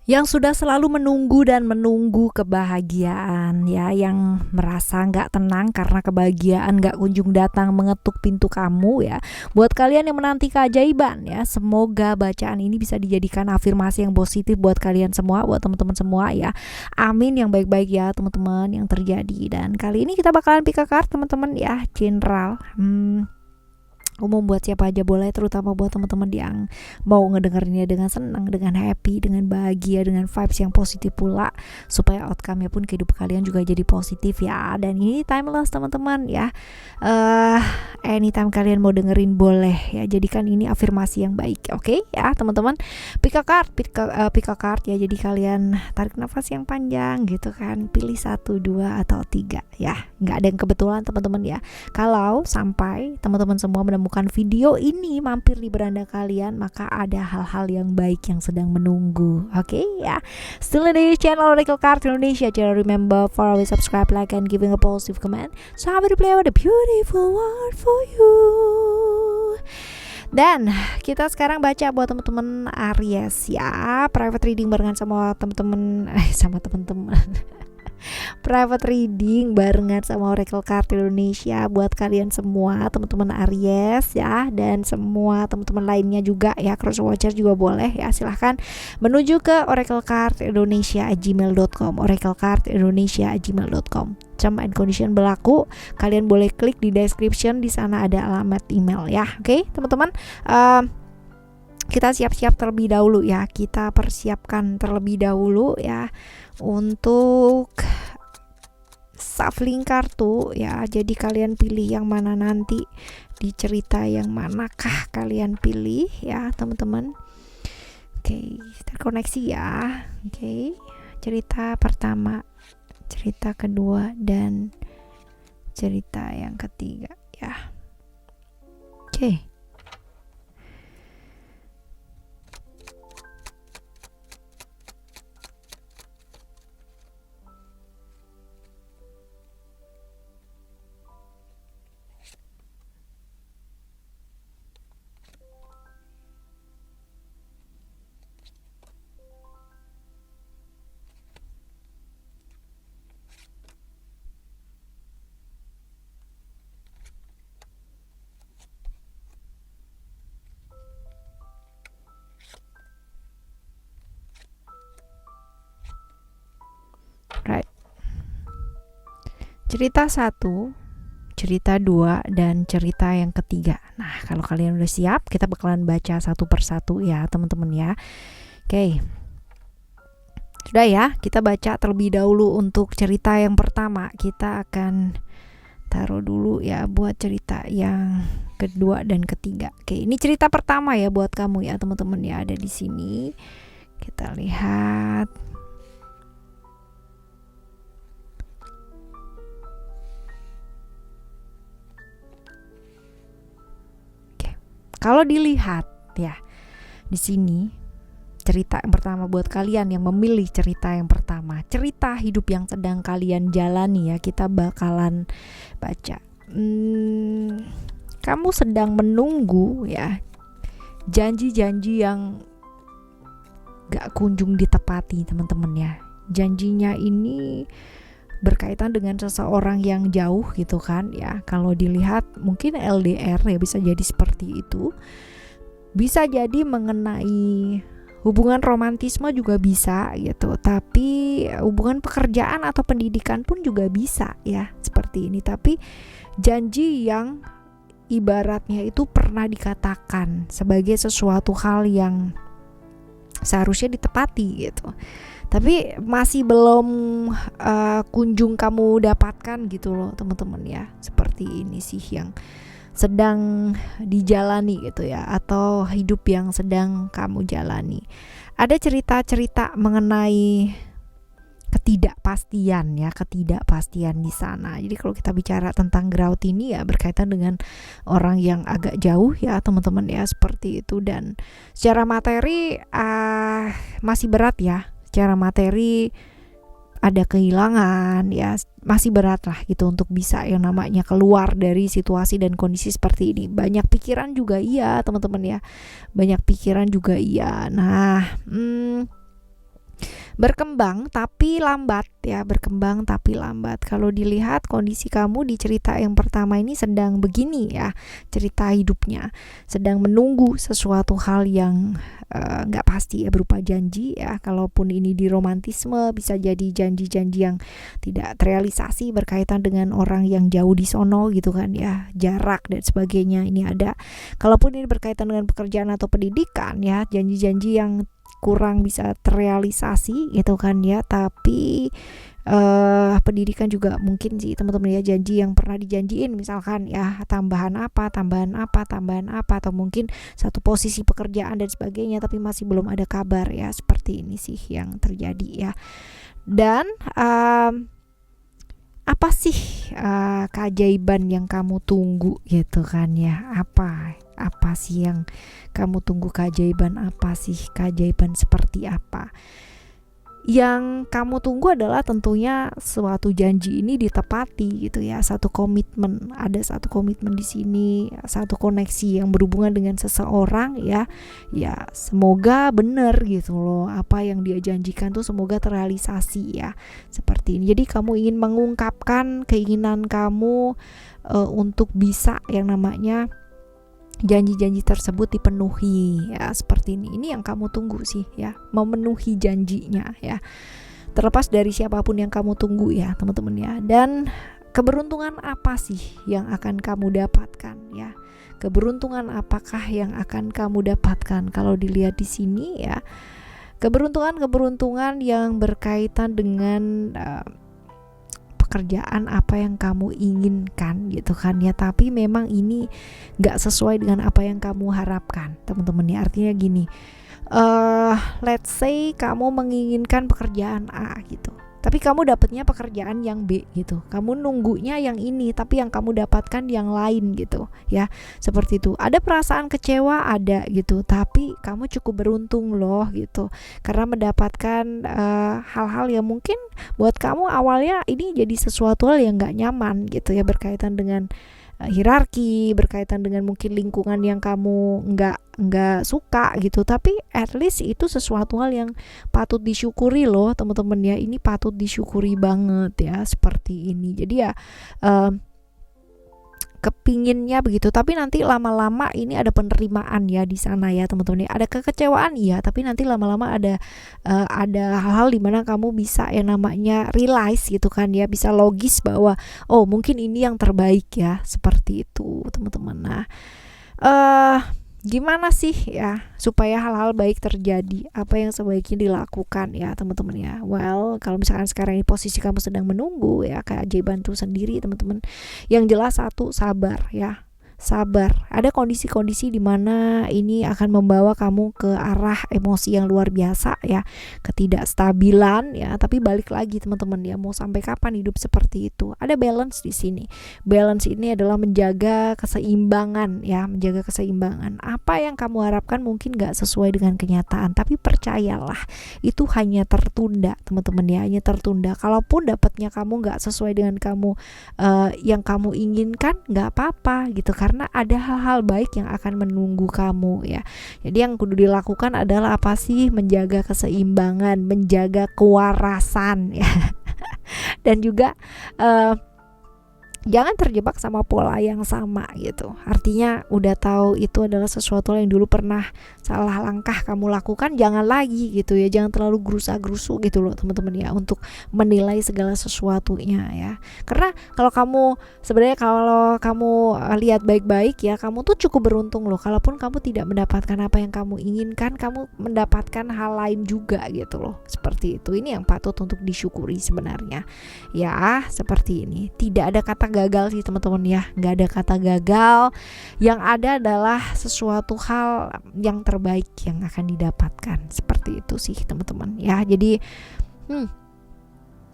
yang sudah selalu menunggu dan menunggu kebahagiaan ya, yang merasa nggak tenang karena kebahagiaan nggak kunjung datang mengetuk pintu kamu ya. Buat kalian yang menanti keajaiban ya, semoga bacaan ini bisa dijadikan afirmasi yang positif buat kalian semua, buat teman-teman semua ya. Amin yang baik-baik ya teman-teman yang terjadi. Dan kali ini kita bakalan pick a card teman-teman ya, general. Umum buat siapa aja boleh, terutama buat teman-teman yang mau ngedengerinnya dengan senang, dengan happy, dengan bahagia, dengan vibes yang positif pula, supaya outcome-nya pun kehidupan kalian juga jadi positif ya. Dan ini timeless teman-teman ya. Anytime kalian mau dengerin boleh ya, jadikan ini afirmasi yang baik, oke ya teman-teman. Pick a card ya, jadi kalian tarik nafas yang panjang gitu kan, pilih 1, 2 atau 3 ya, nggak ada yang kebetulan teman-teman ya. Kalau sampai teman-teman semua menemukan video ini mampir di beranda kalian, maka ada hal-hal yang baik yang sedang menunggu, oke ya. Still di channel Oracle Card Indonesia, jangan remember for always subscribe, like, and giving a positive comment. So I'm going to play with a beautiful word for you. Dan kita sekarang baca buat teman-teman Aries ya, private reading barengan sama teman-teman private reading barengan sama Oracle Card Indonesia buat kalian semua teman-teman Aries ya, dan semua teman-teman lainnya juga ya, cross watcher juga boleh ya. Silahkan menuju ke oraclecardindonesia@gmail.com, oraclecardindonesia@gmail.com. Term and condition berlaku. Kalian boleh klik di description, di sana ada alamat email ya. Oke, teman-teman. Kita siap-siap terlebih dahulu ya. Kita persiapkan terlebih dahulu ya untuk shuffling kartu ya. Jadi kalian pilih yang mana nanti, di cerita yang manakah kalian pilih ya teman-teman. Oke, terkoneksi ya. Oke, cerita pertama, cerita kedua, dan cerita yang ketiga ya. Oke. Right. Cerita 1, cerita 2, dan cerita yang ketiga. Nah, kalau kalian udah siap, kita bakalan baca satu persatu ya teman-teman ya. Oke. Sudah ya, kita baca terlebih dahulu untuk cerita yang pertama. Kita akan taruh dulu ya buat cerita yang kedua dan ketiga. Oke, ini cerita pertama ya buat kamu ya teman-teman ya, ada di sini. Kita lihat. Kalau dilihat ya, di sini cerita yang pertama buat kalian yang memilih cerita yang pertama, cerita hidup yang sedang kalian jalani ya, kita bakalan baca. Kamu sedang menunggu ya, janji-janji yang gak kunjung ditepati teman-teman ya. Janjinya ini berkaitan dengan seseorang yang jauh gitu kan ya. Kalau dilihat mungkin LDR ya, bisa jadi seperti itu. Bisa jadi mengenai hubungan romantisme juga bisa gitu. Tapi hubungan pekerjaan atau pendidikan pun juga bisa ya, seperti ini. Tapi janji yang ibaratnya itu pernah dikatakan sebagai sesuatu hal yang seharusnya ditepati gitu, tapi masih belum kunjung kamu dapatkan gitu loh teman-teman ya. Seperti ini sih yang sedang dijalani gitu ya, atau hidup yang sedang kamu jalani. Ada cerita-cerita mengenai ketidakpastian ya, ketidakpastian di sana. Jadi kalau kita bicara tentang ground ini ya, berkaitan dengan orang yang agak jauh ya teman-teman ya, seperti itu. Dan secara materi masih berat ya, secara materi ada kehilangan ya, masih berat lah gitu untuk bisa yang namanya keluar dari situasi dan kondisi seperti ini. Banyak pikiran juga iya teman-teman ya, banyak pikiran juga iya. Nah berkembang tapi lambat ya, berkembang tapi lambat. Kalau dilihat kondisi kamu di cerita yang pertama ini sedang begini ya, cerita hidupnya sedang menunggu sesuatu hal yang nggak pasti ya, berupa janji ya. Kalaupun ini di romantisme, bisa jadi janji-janji yang tidak terrealisasi berkaitan dengan orang yang jauh di sono gitu kan ya, jarak dan sebagainya ini ada. Kalaupun ini berkaitan dengan pekerjaan atau pendidikan ya, janji-janji yang kurang bisa terrealisasi gitu kan ya. Tapi pendidikan juga mungkin sih teman-teman ya, janji yang pernah dijanjiin misalkan ya, tambahan apa, atau mungkin satu posisi pekerjaan dan sebagainya, tapi masih belum ada kabar ya. Seperti ini sih yang terjadi ya. Dan apa sih keajaiban yang kamu tunggu gitu kan ya, apa sih yang kamu tunggu, keajaiban apa sih, keajaiban seperti apa yang kamu tunggu? Adalah tentunya suatu janji ini ditepati gitu ya, satu komitmen, ada satu komitmen di sini, satu koneksi yang berhubungan dengan seseorang ya, semoga benar gitu loh, apa yang dia janjikan tuh semoga terrealisasi ya, seperti ini. Jadi kamu ingin mengungkapkan keinginan kamu untuk bisa yang namanya janji-janji tersebut dipenuhi ya, seperti ini. Ini yang kamu tunggu sih ya, memenuhi janjinya ya, terlepas dari siapapun yang kamu tunggu ya teman-teman ya. Dan keberuntungan apa sih yang akan kamu dapatkan ya, keberuntungan apakah yang akan kamu dapatkan? Kalau dilihat di sini ya, keberuntungan yang berkaitan dengan pekerjaan apa yang kamu inginkan gitu kan ya, tapi memang ini gak sesuai dengan apa yang kamu harapkan teman-teman ya. Artinya gini, let's say kamu menginginkan pekerjaan A gitu, tapi kamu dapatnya pekerjaan yang B gitu. Kamu nunggunya yang ini, tapi yang kamu dapatkan yang lain gitu ya. Seperti itu. Ada perasaan kecewa, ada gitu, tapi kamu cukup beruntung loh gitu, karena mendapatkan hal-hal yang mungkin buat kamu awalnya ini jadi sesuatu hal yang gak nyaman gitu ya, berkaitan dengan hierarki, berkaitan dengan mungkin lingkungan yang kamu nggak suka gitu, tapi at least itu sesuatu hal yang patut disyukuri loh teman-teman ya. Ini patut disyukuri banget ya, seperti ini. Jadi ya kepinginnya begitu, tapi nanti lama-lama ini ada penerimaan ya di sana ya teman-teman ya. Ada kekecewaan iya, tapi nanti lama-lama ada hal-hal dimana kamu bisa yang namanya realize gitu kan ya, bisa logis bahwa oh mungkin ini yang terbaik ya, seperti itu teman-teman. Nah gimana sih ya supaya hal-hal baik terjadi, apa yang sebaiknya dilakukan ya teman-teman ya? Well, kalau misalkan sekarang ini posisi kamu sedang menunggu ya keajaiban itu sendiri teman-teman, yang jelas satu, sabar ya, sabar. Ada kondisi-kondisi di mana ini akan membawa kamu ke arah emosi yang luar biasa ya, ketidakstabilan ya. Tapi balik lagi teman-teman ya, mau sampai kapan hidup seperti itu? Ada balance di sini. Balance ini adalah menjaga keseimbangan ya, menjaga keseimbangan. Apa yang kamu harapkan mungkin gak sesuai dengan kenyataan, tapi percayalah itu hanya tertunda teman-teman ya, hanya tertunda. Kalaupun dapatnya kamu gak sesuai dengan kamu yang kamu inginkan, gak apa-apa gitu, karena ada hal-hal baik yang akan menunggu kamu ya. Jadi yang kudu dilakukan adalah apa sih? Menjaga keseimbangan, menjaga kewarasan ya. Dan juga jangan terjebak sama pola yang sama gitu. Artinya udah tahu itu adalah sesuatu yang dulu pernah salah langkah kamu lakukan, jangan lagi gitu ya. Jangan terlalu gerusa-gerusu gitu loh teman-teman ya, untuk menilai segala sesuatunya ya. Karena kalau kamu lihat baik-baik ya, kamu tuh cukup beruntung loh. Kalaupun kamu tidak mendapatkan apa yang kamu inginkan, kamu mendapatkan hal lain juga gitu loh. Seperti itu. Ini yang patut untuk disyukuri sebenarnya. Ya, seperti ini. Tidak ada kata gagal sih teman-teman ya, nggak ada kata gagal. Yang ada adalah sesuatu hal yang terbaik yang akan didapatkan, seperti itu sih teman-teman ya. Jadi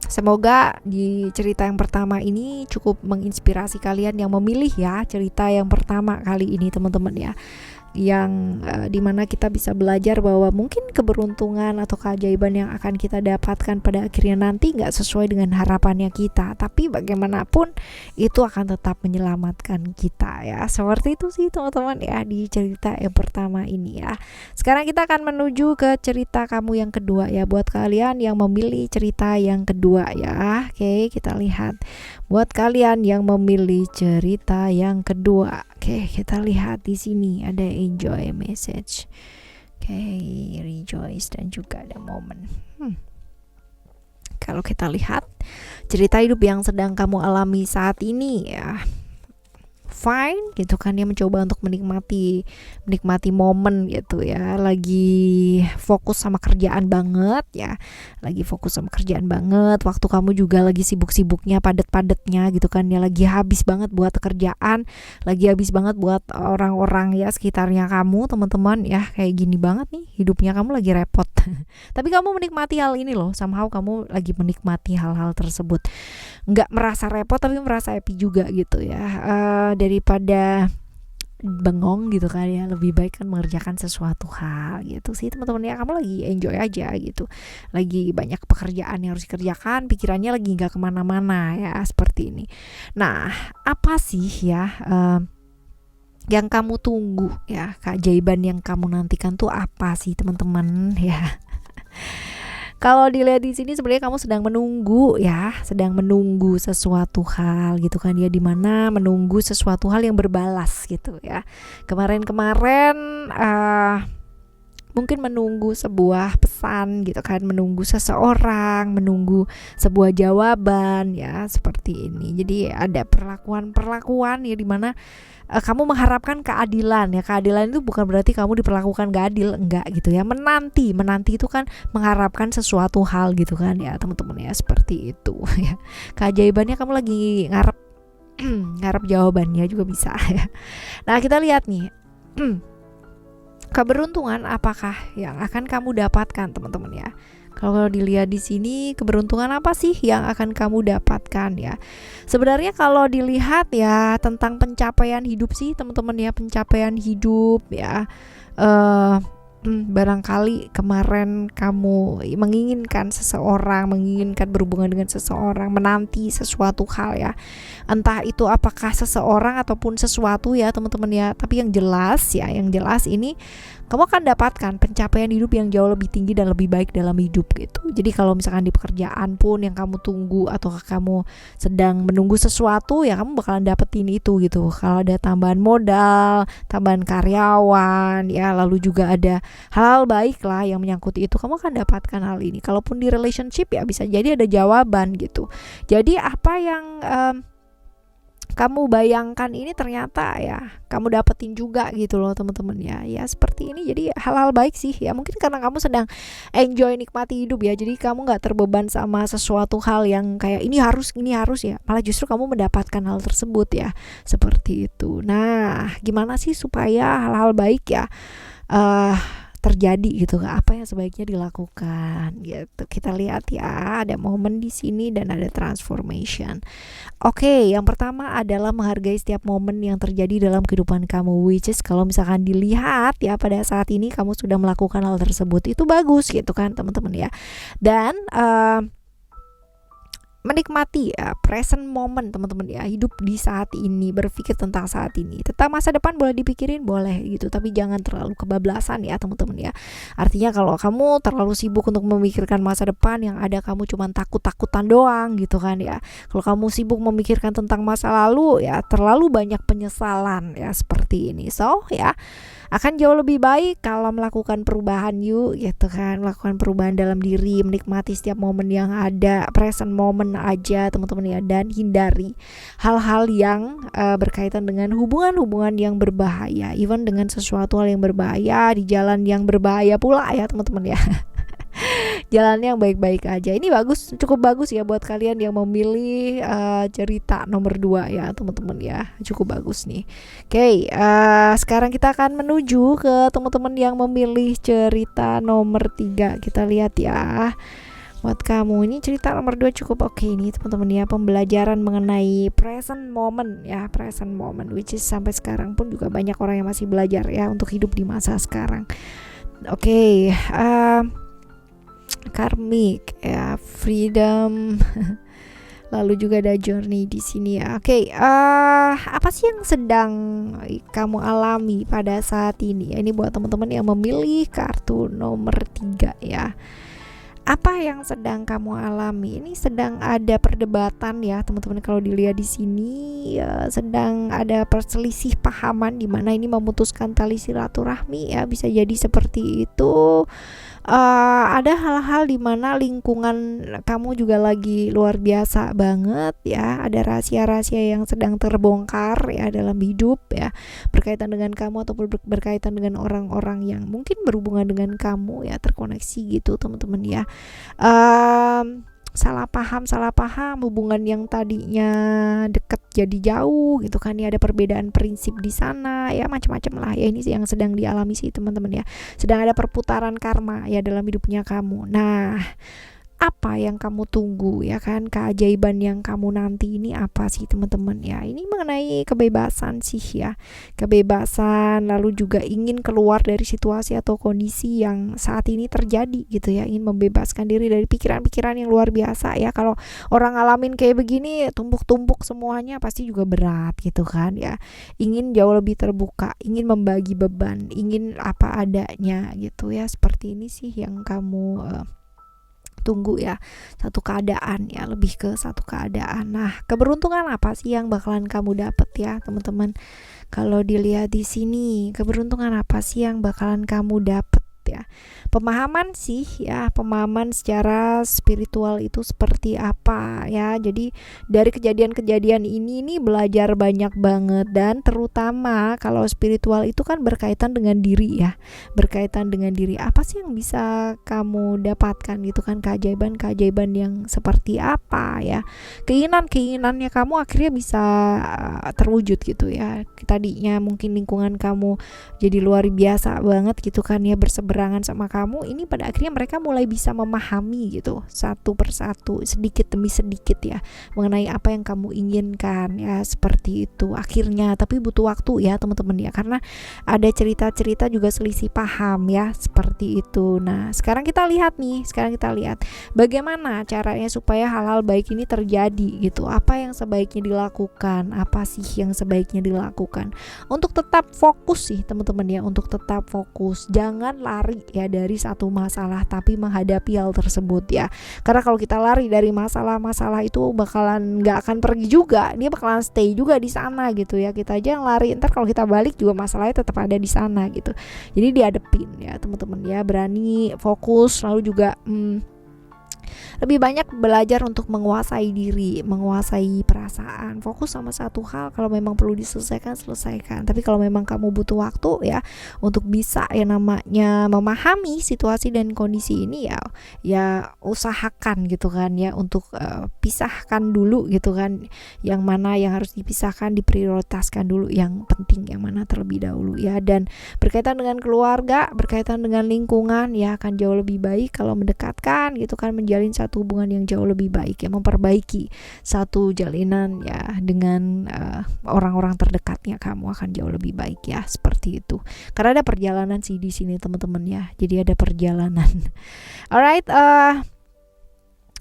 semoga di cerita yang pertama ini cukup menginspirasi kalian yang memilih ya cerita yang pertama kali ini teman-teman ya. yang dimana kita bisa belajar bahwa mungkin keberuntungan atau keajaiban yang akan kita dapatkan pada akhirnya nanti nggak sesuai dengan harapannya kita, tapi bagaimanapun itu akan tetap menyelamatkan kita ya. Seperti itu sih teman-teman ya di cerita yang pertama ini ya. Sekarang kita akan menuju ke cerita kamu yang kedua ya, buat kalian yang memilih cerita yang kedua ya. Oke, kita lihat buat kalian yang memilih cerita yang kedua. Oke, kita lihat di sini ada enjoy message. Oke, rejoice dan juga ada momen. Kalau kita lihat cerita hidup yang sedang kamu alami saat ini ya, fine gitu kan, dia mencoba untuk menikmati momen gitu ya, lagi fokus sama kerjaan banget ya, waktu kamu juga lagi sibuk-sibuknya, padet-padetnya gitu kan ya, lagi habis banget buat kerjaan, lagi habis banget buat orang-orang ya sekitarnya kamu teman-teman ya, kayak gini banget nih hidupnya, kamu lagi repot tapi kamu menikmati hal ini loh, somehow kamu lagi menikmati hal-hal tersebut, nggak merasa repot tapi merasa happy juga gitu ya. Daripada bengong gitu kan ya, lebih baik kan mengerjakan sesuatu hal gitu sih teman-teman ya. Kamu lagi enjoy aja gitu, lagi banyak pekerjaan yang harus dikerjakan, pikirannya lagi nggak kemana-mana ya, seperti ini. Nah, apa sih ya yang kamu tunggu ya, keajaiban yang kamu nantikan tuh apa sih teman-teman ya? Kalau dilihat di sini sebenarnya kamu sedang menunggu ya, sedang menunggu sesuatu hal gitu kan ya, dimana menunggu sesuatu hal yang berbalas gitu ya. Kemarin mungkin menunggu sebuah pesan gitu kan, menunggu seseorang, menunggu sebuah jawaban ya, seperti ini. Jadi ada perlakuan ya, dimana kamu mengharapkan keadilan ya. Keadilan itu bukan berarti kamu diperlakukan gak adil, enggak gitu ya. Menanti itu kan mengharapkan sesuatu hal gitu kan ya teman-teman ya, seperti itu ya. Keajaibannya kamu lagi ngarep jawabannya juga bisa ya. Nah, kita lihat nih keberuntungan apakah yang akan kamu dapatkan teman-teman ya. Kalau dilihat di sini, keberuntungan apa sih yang akan kamu dapatkan ya? Sebenarnya kalau dilihat ya tentang pencapaian hidup sih teman-teman ya, pencapaian hidup ya. Barangkali kemarin kamu menginginkan seseorang, menginginkan berhubungan dengan seseorang, menanti sesuatu hal ya, entah itu apakah seseorang ataupun sesuatu ya teman-teman ya. Tapi yang jelas ini kamu akan dapatkan pencapaian hidup yang jauh lebih tinggi dan lebih baik dalam hidup gitu. Jadi kalau misalkan di pekerjaan pun yang kamu tunggu atau kamu sedang menunggu sesuatu ya, kamu bakalan dapetin itu gitu. Kalau ada tambahan modal, tambahan karyawan ya, lalu juga ada hal baik lah yang menyangkut itu, kamu akan dapatkan hal ini. Kalaupun di relationship ya bisa jadi ada jawaban gitu. Jadi apa yang kamu bayangkan ini ternyata ya kamu dapetin juga gitu loh teman-teman ya. Ya seperti ini, jadi hal-hal baik sih ya. Mungkin karena kamu sedang enjoy nikmati hidup ya, jadi kamu gak terbeban sama sesuatu hal yang kayak ini harus ya. Malah justru kamu mendapatkan hal tersebut ya, seperti itu. Nah, gimana sih supaya hal-hal baik ya terjadi gitu, apa yang sebaiknya dilakukan gitu. Kita lihat ya, ada momen di sini dan ada transformation. Oke, yang pertama adalah menghargai setiap momen yang terjadi dalam kehidupan kamu, which is kalau misalkan dilihat ya pada saat ini kamu sudah melakukan hal tersebut, itu bagus gitu kan teman-teman ya. Dan menikmati ya present moment teman-teman ya, hidup di saat ini, berpikir tentang saat ini. Tentang masa depan boleh dipikirin, boleh gitu, tapi jangan terlalu kebablasan ya teman-teman ya. Artinya kalau kamu terlalu sibuk untuk memikirkan masa depan, yang ada kamu cuma takut-takutan doang gitu kan ya. Kalau kamu sibuk memikirkan tentang masa lalu ya, terlalu banyak penyesalan ya, seperti ini. So ya, akan jauh lebih baik kalau melakukan perubahan yuk gitu kan, melakukan perubahan dalam diri, menikmati setiap momen yang ada, present moment aja teman-teman ya, dan hindari hal-hal yang berkaitan dengan hubungan-hubungan yang berbahaya, even dengan sesuatu hal yang berbahaya di jalan yang berbahaya pula ya teman-teman ya. Jalan yang baik-baik aja. Ini cukup bagus ya buat kalian yang memilih cerita nomor 2 ya teman-teman ya, cukup bagus nih. Oke, sekarang kita akan menuju ke teman-teman yang memilih cerita nomor 3. Kita lihat ya, buat kamu. Ini cerita nomor 2 cukup oke nih teman-teman ya, pembelajaran mengenai present moment ya, present moment, which is sampai sekarang pun juga banyak orang yang masih belajar ya untuk hidup di masa sekarang. Oke, karmic ya, freedom. Lalu juga ada journey di sini ya. Oke, apa sih yang sedang kamu alami pada saat ini? Ini buat teman-teman yang memilih kartu nomor 3 ya. Apa yang sedang kamu alami? Ini sedang ada perdebatan ya, teman-teman. Kalau dilihat di sini ya, sedang ada perselisih pahaman di mana ini memutuskan tali silaturahmi ya, bisa jadi seperti itu. Ada hal-hal di mana lingkungan kamu juga lagi luar biasa banget ya, ada rahasia-rahasia yang sedang terbongkar ya dalam hidup ya, berkaitan dengan kamu ataupun berkaitan dengan orang-orang yang mungkin berhubungan dengan kamu ya, terkoneksi gitu teman-teman ya. Salah paham hubungan yang tadinya deket jadi jauh gitu kan ya, ada perbedaan prinsip di sana ya, macam-macam lah ya. Ini yang sedang dialami sih teman-teman ya, sedang ada perputaran karma ya dalam hidupnya kamu. Nah, apa yang kamu tunggu ya kan, keajaiban yang kamu nanti ini apa sih teman-teman ya? Ini mengenai kebebasan sih ya, kebebasan, lalu juga ingin keluar dari situasi atau kondisi yang saat ini terjadi gitu ya, ingin membebaskan diri dari pikiran-pikiran yang luar biasa ya. Kalau orang ngalamin kayak begini tumpuk-tumpuk semuanya pasti juga berat gitu kan ya, ingin jauh lebih terbuka, ingin membagi beban, ingin apa adanya gitu ya. Seperti ini sih yang kamu tunggu ya, satu keadaan ya, lebih ke satu keadaan. Nah, keberuntungan apa sih yang bakalan kamu dapet ya teman-teman? Kalau dilihat di sini, keberuntungan apa sih yang bakalan kamu dapet ya? Pemahaman sih ya, pemahaman secara spiritual itu seperti apa ya. Jadi dari kejadian-kejadian ini belajar banyak banget, dan terutama kalau spiritual itu kan berkaitan dengan diri ya, berkaitan dengan diri. Apa sih yang bisa kamu dapatkan gitu kan, keajaiban-keajaiban yang seperti apa ya, keinginan-keinginannya kamu akhirnya bisa terwujud gitu ya. Tadinya mungkin lingkungan kamu jadi luar biasa banget gitu kan ya, berseberangan sama kamu, ini pada akhirnya mereka mulai bisa memahami gitu satu persatu, sedikit demi sedikit ya, mengenai apa yang kamu inginkan ya, seperti itu akhirnya. Tapi butuh waktu ya teman-teman ya, karena ada cerita-cerita juga selisih paham ya, seperti itu. Nah, sekarang kita lihat bagaimana caranya supaya hal-hal baik ini terjadi gitu. Apa yang sebaiknya dilakukan, apa sih yang sebaiknya dilakukan untuk tetap fokus sih teman-teman ya, untuk tetap fokus, jangan lari ya dari satu masalah, tapi menghadapi hal tersebut ya. Karena kalau kita lari dari masalah-masalah itu bakalan nggak akan pergi juga, dia bakalan stay juga di sana gitu ya. Kita aja yang lari, ntar kalau kita balik juga masalahnya tetap ada di sana gitu. Jadi dihadepin ya teman-teman ya, berani fokus, lalu juga lebih banyak belajar untuk menguasai diri, menguasai perasaan, fokus sama satu hal. Kalau memang perlu diselesaikan, selesaikan. Tapi kalau memang kamu butuh waktu ya untuk bisa yang namanya memahami situasi dan kondisi ini ya usahakan gitu kan ya, untuk pisahkan dulu gitu kan, yang mana yang harus dipisahkan, diprioritaskan dulu yang penting, yang mana terlebih dahulu ya. Dan berkaitan dengan keluarga, berkaitan dengan lingkungan ya, akan jauh lebih baik kalau mendekatkan gitu kan, menjalin satu hubungan yang jauh lebih baik ya, memperbaiki satu jalinan ya dengan orang-orang terdekatnya kamu akan jauh lebih baik ya, seperti itu. Karena ada perjalanan sih di sini teman-teman ya, jadi ada perjalanan. Alright,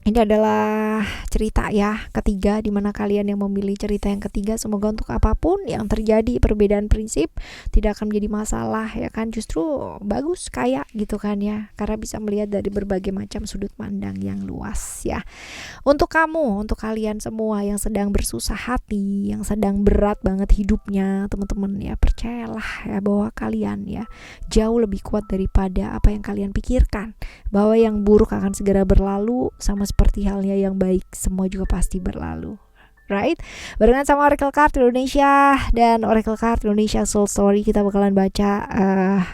ini adalah cerita ya ketiga, dimana kalian yang memilih cerita yang ketiga, semoga untuk apapun yang terjadi, perbedaan prinsip tidak akan menjadi masalah ya kan, justru bagus, kaya gitu kan ya, karena bisa melihat dari berbagai macam sudut pandang yang luas ya. Untuk kamu, untuk kalian semua yang sedang bersusah hati, yang sedang berat banget hidupnya teman-teman ya, percayalah ya bahwa kalian ya jauh lebih kuat daripada apa yang kalian pikirkan, bahwa yang buruk akan segera berlalu, sama seperti halnya yang baik, semua juga pasti berlalu. Right? Barengan sama Oracle Card Indonesia dan Oracle Card Indonesia Soul Story, kita bakalan baca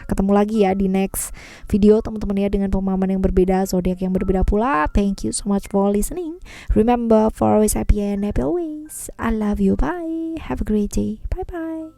ketemu lagi ya di next video teman-teman ya, dengan pemahaman yang berbeda, zodiak yang berbeda pula. Thank you so much for listening. Remember, for always happy and happy always. I love you. Bye. Have a great day. Bye bye.